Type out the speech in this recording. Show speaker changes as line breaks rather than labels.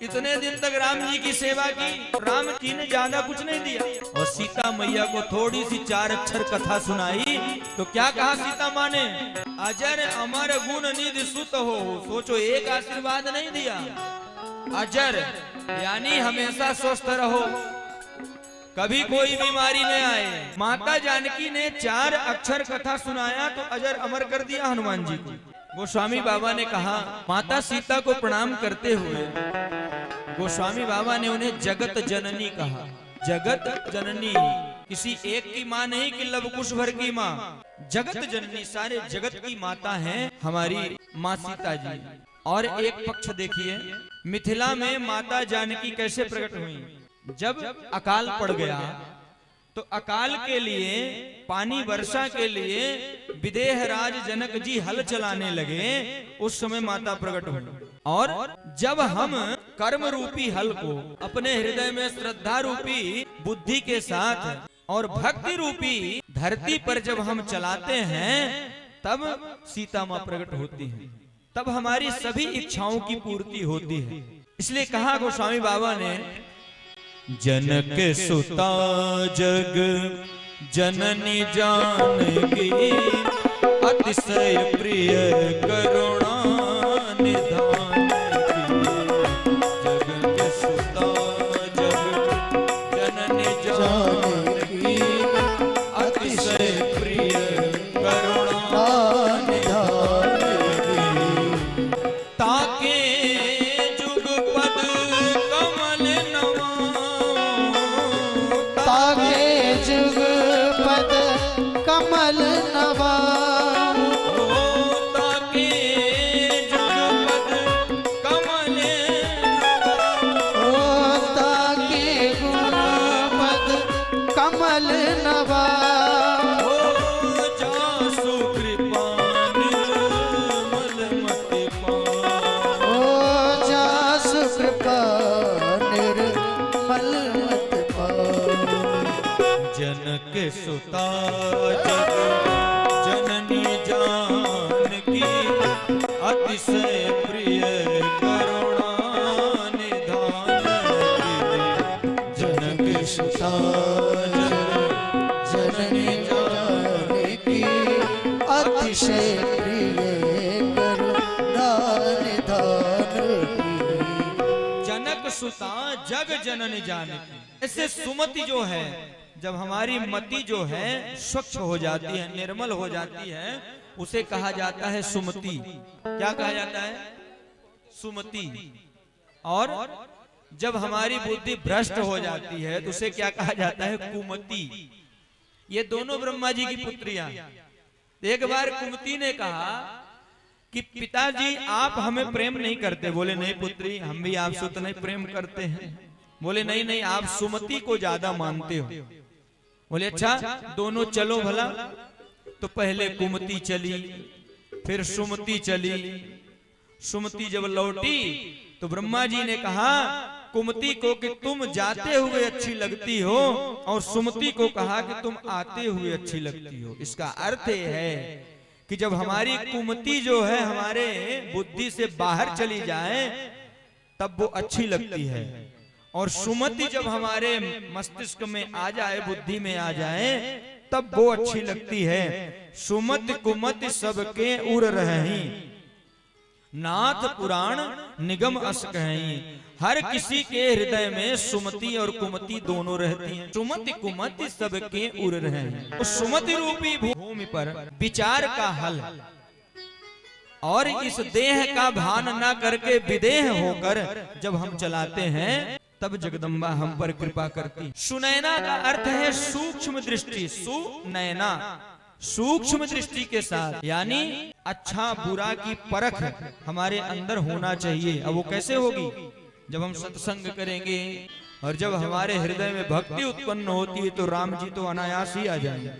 इतने दिन तक राम जी की सेवा की, राम जी ने ज्यादा कुछ नहीं दिया और सीता मैया को थोड़ी सी 4 अक्षर कथा सुनाई तो क्या कहा सीता माँ ने, अजर अमर गुण निधि सुत हो। सोचो, एक आशीर्वाद नहीं दिया, अजर यानी हमेशा स्वस्थ रहो, कभी कोई बीमारी न आए। माता जानकी ने 4 अक्षर कथा सुनाया तो अजर अमर कर दिया हनुमान जी को। गोस्वामी बाबा ने कहा, माता सीता को प्रणाम करते हुए गोस्वामी बाबा ने उन्हें जगत जननी कहा। जगत जननी किसी एक की माँ नहीं कि लवकुश भर की माँ, जगत जननी सारे जगत की माता हैं हमारी माँ सीता जी। और एक पक्ष देखिए, मिथिला में माता जानकी कैसे प्रकट हुई। जब अकाल पड़ गया तो अकाल के लिए, पानी वर्षा के लिए विदेह राज जनक जी हल चलाने लगे, उस समय माता प्रकट हुई। और जब हम कर्म रूपी हल को अपने हृदय में श्रद्धा रूपी बुद्धि के साथ और भक्ति रूपी धरती पर जब हम चलाते हैं, तब सीता माँ प्रकट होती है, तब हमारी सभी इच्छाओं की पूर्ति होती है। इसलिए कहा गोस्वामी बाबा ने, जनक सुता जग जननी जानकी, अतिशय प्रिय करुणा निधान की। जगत सुता जग जननी जानकी, अतिशय प्रिय करुणा निधान की। ताके जुग पद कमल नवा,
ताके जुग पद कमल नवा,
ताके जुग पद कमल
ओ ताके गुण पद कमल नवा,
जासु कृपा निर्मल मति पावै।
ओ जासु कृपा निर्मल मत पावै।
जनक सुता जग जननी जानकी, अतिशय प्रिय करुणा निधान की। जनक सुता जग
जननी जानकी, अतिशय प्रिय करुणा निधान की।
जनक सुता जग जननी जानकी। ऐसे सुमति जो है, जब हमारी मति जो है स्वच्छ हो जाती है, निर्मल हो जाती है, उसे कहा जाता है सुमति। क्या कहा जाता है? सुमति। और जब हमारी बुद्धि भ्रष्ट हो जाती है तो उसे क्या कहा जाता है? कुमति। ये दोनों ब्रह्मा जी की पुत्रियां। एक बार कुमति ने कहा कि पिताजी आप हमें प्रेम नहीं करते। बोले नहीं पुत्री, हम भी आपसे उतना ही प्रेम करते हैं। बोले नहीं नहीं, आप सुमति को ज्यादा मानते हो। बोले अच्छा, दोनों चलो भला। तो पहले कुमति चली, फिर सुमति चली। सुमति जब लौटी तो ब्रह्मा जी ने कहा कुमति को कि तुम जाते हुए अच्छी लगती हो, और सुमति को कहा कि तुम आते हुए अच्छी लगती हो। इसका अर्थ यह है कि जब हमारी कुमति जो है हमारे बुद्धि से बाहर चली जाए तब वो अच्छी लगती है, और सुमति जब हमारे मस्तिष्क में आ जाए, बुद्धि में आ जाए, तब वो अच्छी लगती है। सुमति कुमति सबके उर रहहीं, नाथ पुराण निगम अस कहहीं। हर किसी के हृदय में सुमति और कुमति दोनों रहती हैं। सुमति कुमति सबके उर रहहीं। उस सुमति रूपी भूमि पर विचार का हल और इस देह का भान न करके विदेह होकर जब हम चलाते हैं, तब जगदम्बा हम पर कृपा करती। सुनैना का अर्थ है सूक्ष्म दृष्टि। सुनैना सूक्ष्म दृष्टि के साथ, यानी अच्छा बुरा की परख हमारे अंदर होना चाहिए। अब वो कैसे होगी? जब हम सत्संग करेंगे और जब हमारे हृदय में भक्ति उत्पन्न होती है तो राम जी तो अनायास ही आ जाएंगे।